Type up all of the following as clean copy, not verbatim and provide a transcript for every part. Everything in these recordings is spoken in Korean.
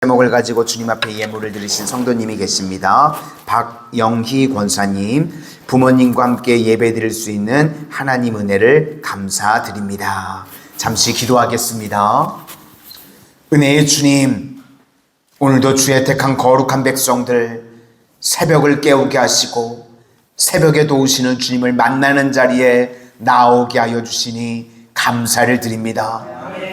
제목을 가지고 주님 앞에 예물을 드리신 성도님이 계십니다. 박영희 권사님, 부모님과 함께 예배 드릴 수 있는 하나님 은혜를 감사드립니다. 잠시 기도하겠습니다. 은혜의 주님, 오늘도 주의 택한 거룩한 백성들 새벽을 깨우게 하시고 새벽에 도우시는 주님을 만나는 자리에 나오게 하여 주시니 감사를 드립니다.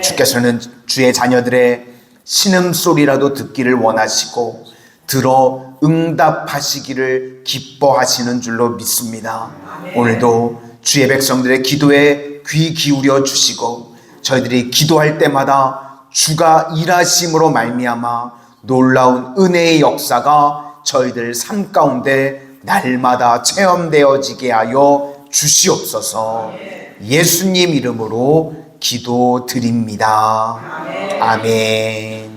주께서는 주의 자녀들의 신음소리라도 듣기를 원하시고 들어 응답하시기를 기뻐하시는 줄로 믿습니다. 오늘도 주의 백성들의 기도에 귀 기울여 주시고 저희들이 기도할 때마다 주가 일하심으로 말미암아 놀라운 은혜의 역사가 저희들 삶 가운데 날마다 체험되어지게 하여 주시옵소서. 예수님 이름으로 기도드립니다. 아멘.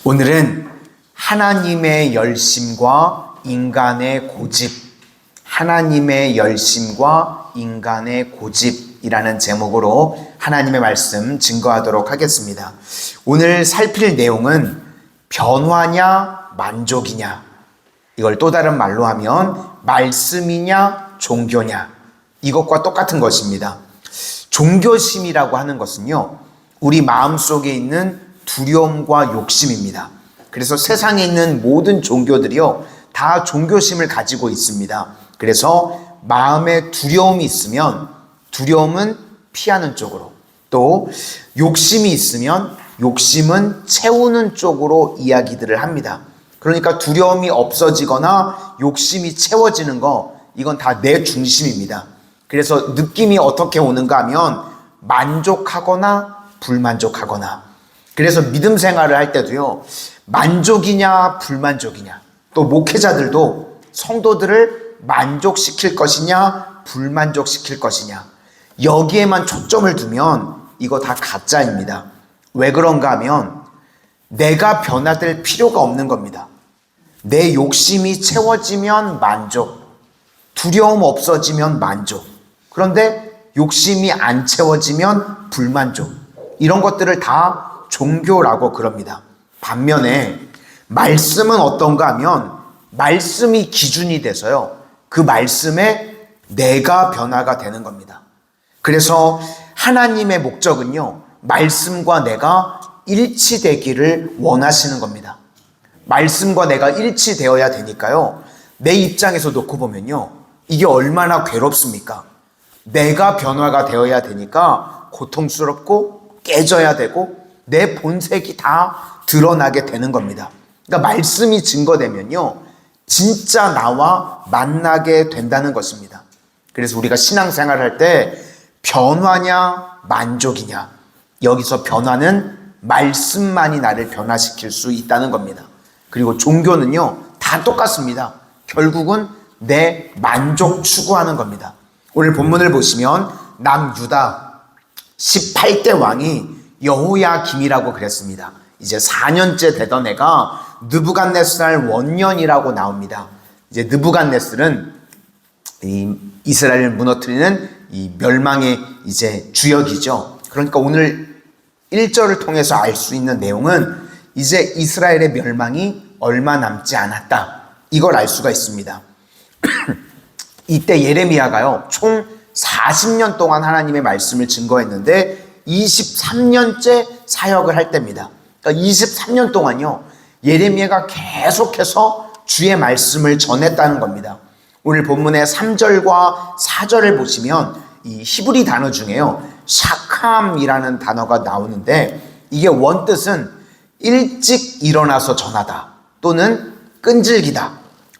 오늘은 하나님의 열심과 인간의 고집, 하나님의 열심과 인간의 고집이라는 제목으로 하나님의 말씀 증거하도록 하겠습니다. 오늘 살필 내용은 변화냐 만족이냐, 이걸 또 다른 말로 하면 말씀이냐 종교냐, 이것과 똑같은 것입니다. 종교심이라고 하는 것은요, 우리 마음속에 있는 두려움과 욕심입니다. 그래서 세상에 있는 모든 종교들이요, 다 종교심을 가지고 있습니다. 그래서 마음에 두려움이 있으면 두려움은 피하는 쪽으로, 또 욕심이 있으면 욕심은 채우는 쪽으로 이야기들을 합니다. 그러니까 두려움이 없어지거나 욕심이 채워지는 거, 이건 다 내 중심입니다. 그래서 느낌이 어떻게 오는가 하면 만족하거나 불만족하거나. 그래서 믿음 생활을 할 때도요, 만족이냐 불만족이냐, 또 목회자들도 성도들을 만족시킬 것이냐 불만족시킬 것이냐, 여기에만 초점을 두면 이거 다 가짜입니다. 왜 그런가 하면 내가 변화될 필요가 없는 겁니다. 내 욕심이 채워지면 만족, 두려움 없어지면 만족. 그런데 욕심이 안 채워지면 불만족. 이런 것들을 다 종교라고 그럽니다. 반면에 말씀은 어떤가 하면 말씀이 기준이 돼서요, 그 말씀에 내가 변화가 되는 겁니다. 그래서 하나님의 목적은요, 말씀과 내가 일치되기를 원하시는 겁니다. 말씀과 내가 일치되어야 되니까요, 내 입장에서 놓고 보면요, 이게 얼마나 괴롭습니까? 내가 변화가 되어야 되니까 고통스럽고 깨져야 되고 내 본색이 다 드러나게 되는 겁니다. 그러니까 말씀이 증거되면요, 진짜 나와 만나게 된다는 것입니다. 그래서 우리가 신앙생활을 할 때 변화냐 만족이냐, 여기서 변화는 말씀만이 나를 변화시킬 수 있다는 겁니다. 그리고 종교는요, 다 똑같습니다. 결국은 내 만족 추구하는 겁니다. 오늘 본문을 보시면 남유다 18대 왕이 여호야김이라고 그랬습니다. 이제 4년째 되던 애가 느부갓네살 원년이라고 나옵니다. 이제 느부갓네살은 이스라엘을 무너뜨리는 이 멸망의 이제 주역이죠. 그러니까 오늘 1절을 통해서 알 수 있는 내용은 이제 이스라엘의 멸망이 얼마 남지 않았다, 이걸 알 수가 있습니다. 이때 예레미야가요, 총 40년 동안 하나님의 말씀을 증거했는데 23년째 사역을 할 때입니다. 그러니까 23년 동안요, 예레미야가 계속해서 주의 말씀을 전했다는 겁니다. 오늘 본문의 3절과 4절을 보시면 이 히브리 단어 중에요, 샤캄이라는 단어가 나오는데, 이게 원뜻은 일찍 일어나서 전하다, 또는 끈질기다,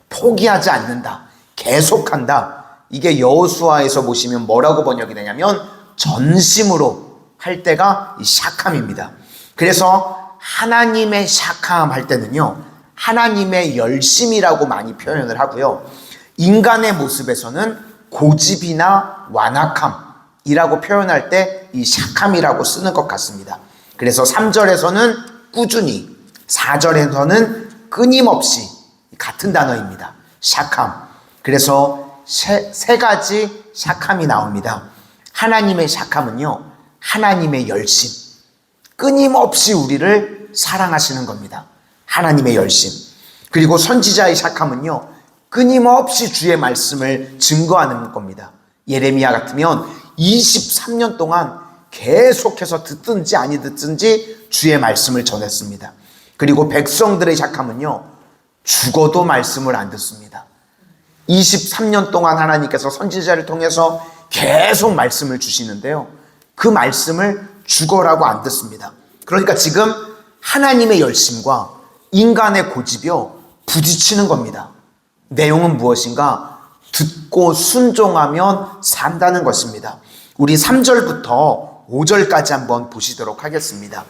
포기하지 않는다, 계속한다. 이게 여호수아에서 보시면 뭐라고 번역이 되냐면 전심으로 할 때가 이 샤캄입니다. 그래서 하나님의 샤캄 할 때는요, 하나님의 열심이라고 많이 표현을 하고요, 인간의 모습에서는 고집이나 완악함이라고 표현할 때 이 샤캄이라고 쓰는 것 같습니다. 그래서 3절에서는 꾸준히, 4절에서는 끊임없이, 같은 단어입니다. 샤캄. 그래서 세 가지 샤캄이 나옵니다. 하나님의 샤캄은요, 하나님의 열심, 끊임없이 우리를 우리를 사랑하시는 겁니다. 하나님의 열심. 그리고 선지자의 시작함은요, 끊임없이 주의 말씀을 증거하는 겁니다. 예레미야 같으면 23년 동안 계속해서 듣든지 아니 듣든지 주의 말씀을 전했습니다. 그리고 백성들의 시작함은요, 죽어도 말씀을 안 듣습니다. 23년 동안 하나님께서 선지자를 통해서 계속 말씀을 주시는데요, 그 말씀을 죽어라고 안 듣습니다. 그러니까 지금 하나님의 열심과 인간의 고집이요, 부딪히는 겁니다. 내용은 무엇인가? 듣고 순종하면 산다는 것입니다. 우리 3절부터 5절까지 한번 보시도록 하겠습니다.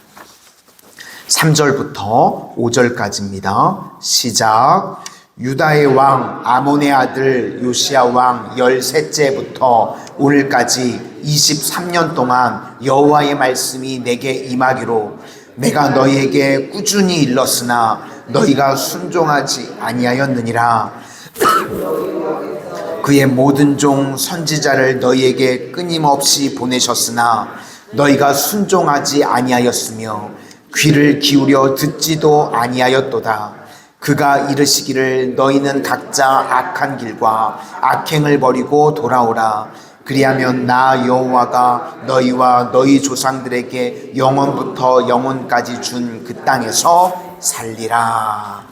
3절부터 5절까지입니다. 시작. 유다의 왕 아몬의 아들 요시야 왕 13째부터 오늘까지 23년 동안 여호와의 말씀이 내게 임하기로 내가 너희에게 꾸준히 일렀으나 너희가 순종하지 아니하였느니라. 그의 모든 종 선지자를 너희에게 끊임없이 보내셨으나 너희가 순종하지 아니하였으며 귀를 기울여 듣지도 아니하였도다. 그가 이르시기를 너희는 각자 악한 길과 악행을 버리고 돌아오라. 그리하면 나 여호와가 너희와 너희 조상들에게 영원부터 영원까지 준 그 땅에서 살리라.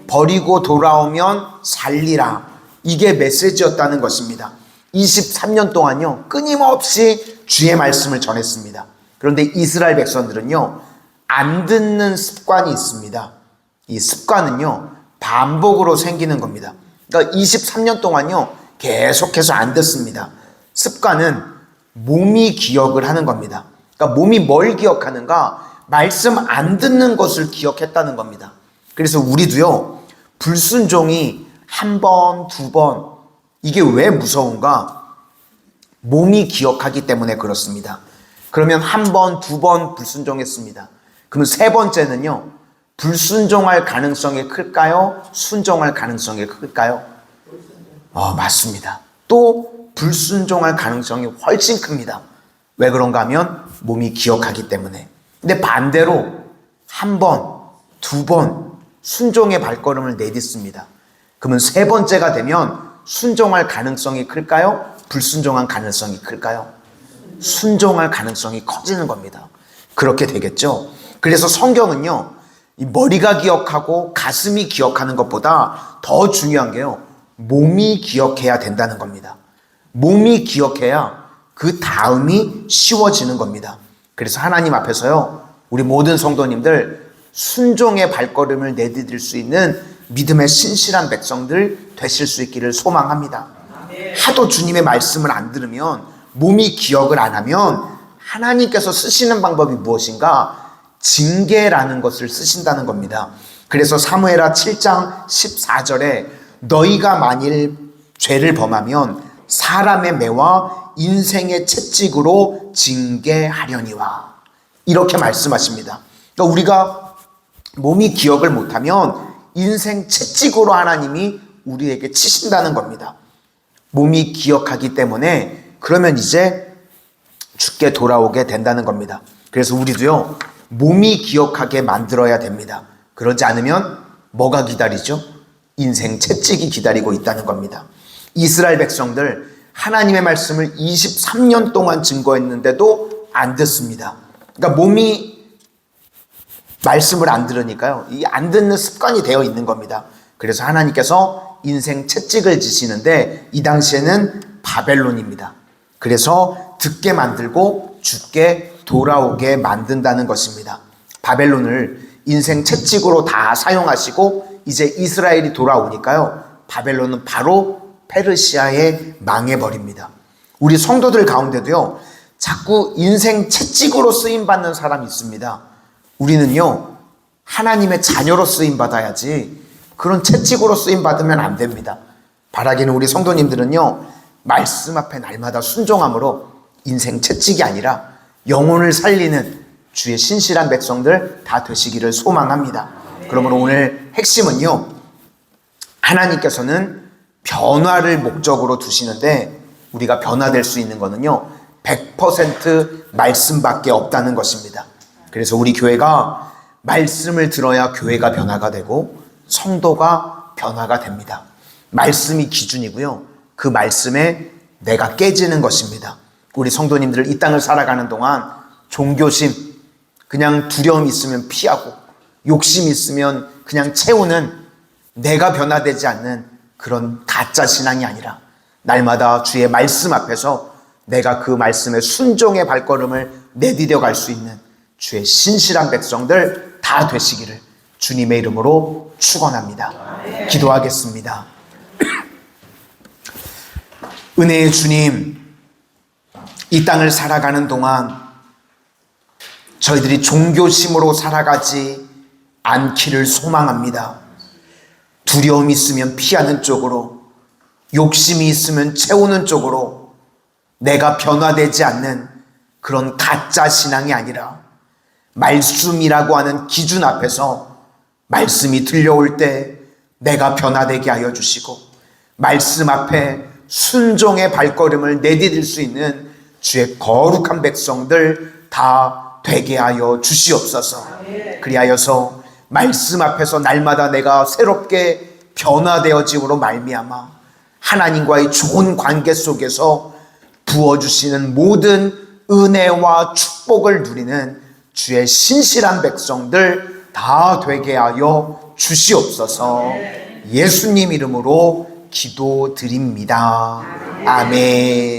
버리고 돌아오면 살리라. 이게 메시지였다는 것입니다. 23년 동안요, 끊임없이 주의 말씀을 전했습니다. 그런데 이스라엘 백성들은요, 안 듣는 습관이 있습니다. 이 습관은요, 반복으로 생기는 겁니다. 그러니까 23년 동안요, 계속해서 안 듣습니다. 습관은 몸이 기억을 하는 겁니다. 그러니까 몸이 뭘 기억하는가? 말씀 안 듣는 것을 기억했다는 겁니다. 그래서 우리도요, 불순종이 한 번, 두 번, 이게 왜 무서운가? 몸이 기억하기 때문에 그렇습니다. 그러면 한 번, 두 번 불순종했습니다. 그러면 세 번째는요, 불순종할 가능성이 클까요? 순종할 가능성이 클까요? 맞습니다. 또 불순종할 가능성이 훨씬 큽니다. 왜 그런가 하면 몸이 기억하기 때문에. 근데 반대로 한 번, 두 번 순종의 발걸음을 내딛습니다. 그러면 세 번째가 되면 순종할 가능성이 클까요? 불순종한 가능성이 클까요? 순종할 가능성이 커지는 겁니다. 그렇게 되겠죠. 그래서 성경은요, 이 머리가 기억하고 가슴이 기억하는 것보다 더 중요한 게요, 몸이 기억해야 된다는 겁니다. 몸이 기억해야 그 다음이 쉬워지는 겁니다. 그래서 하나님 앞에서요, 우리 모든 성도님들 순종의 발걸음을 내디딜 수 있는 믿음의 신실한 백성들 되실 수 있기를 소망합니다. 하도 주님의 말씀을 안 들으면, 몸이 기억을 안 하면 하나님께서 쓰시는 방법이 무엇인가? 징계라는 것을 쓰신다는 겁니다. 그래서 사무엘하 7장 14절에 너희가 만일 죄를 범하면 사람의 매와 인생의 채찍으로 징계하려니와, 이렇게 말씀하십니다. 그러니까 우리가 몸이 기억을 못하면 인생 채찍으로 하나님이 우리에게 치신다는 겁니다. 몸이 기억하기 때문에 그러면 이제 죽게 돌아오게 된다는 겁니다. 그래서 우리도요, 몸이 기억하게 만들어야 됩니다. 그러지 않으면 뭐가 기다리죠? 인생 채찍이 기다리고 있다는 겁니다. 이스라엘 백성들 하나님의 말씀을 23년 동안 증거했는데도 안 듣습니다. 그러니까 몸이 말씀을 안 들으니까요, 이 안 듣는 습관이 되어 있는 겁니다. 그래서 하나님께서 인생 채찍을 지시는데 이 당시에는 바벨론입니다. 그래서 듣게 만들고 죽게 돌아오게 만든다는 것입니다. 바벨론을 인생 채찍으로 다 사용하시고 이제 이스라엘이 돌아오니까요, 바벨론은 바로 페르시아에 망해버립니다. 우리 성도들 가운데도요, 자꾸 인생 채찍으로 쓰임받는 사람이 있습니다. 우리는요, 하나님의 자녀로 쓰임받아야지 그런 채찍으로 쓰임받으면 안 됩니다. 바라기는 우리 성도님들은요, 말씀 앞에 날마다 순종함으로 인생 채찍이 아니라 영혼을 살리는 주의 신실한 백성들 다 되시기를 소망합니다. 그러므로 오늘 핵심은요, 하나님께서는 변화를 목적으로 두시는데 우리가 변화될 수 있는 거는요, 100% 말씀밖에 없다는 것입니다. 그래서 우리 교회가 말씀을 들어야 교회가 변화가 되고 성도가 변화가 됩니다. 말씀이 기준이고요. 그 말씀에 내가 깨지는 것입니다. 우리 성도님들 이 땅을 살아가는 동안 종교심, 그냥 두려움 있으면 피하고 욕심 있으면 그냥 채우는, 내가 변화되지 않는 그런 가짜 신앙이 아니라 날마다 주의 말씀 앞에서 내가 그 말씀에 순종의 발걸음을 내디뎌 갈 수 있는 주의 신실한 백성들 다 되시기를 주님의 이름으로 축원합니다. 기도하겠습니다. 은혜의 주님, 이 땅을 살아가는 동안 저희들이 종교심으로 살아가지 않기를 소망합니다. 두려움이 있으면 피하는 쪽으로, 욕심이 있으면 채우는 쪽으로, 내가 변화되지 않는 그런 가짜 신앙이 아니라 말씀이라고 하는 기준 앞에서 말씀이 들려올 때 내가 변화되게 하여 주시고, 말씀 앞에 순종의 발걸음을 내디딜 수 있는 주의 거룩한 백성들 다 되게 하여 주시옵소서. 그리하여서 말씀 앞에서 날마다 내가 새롭게 변화되어짐으로 말미암아 하나님과의 좋은 관계 속에서 부어주시는 모든 은혜와 축복을 누리는 주의 신실한 백성들 다 되게 하여 주시옵소서. 예수님 이름으로 기도드립니다. 아멘.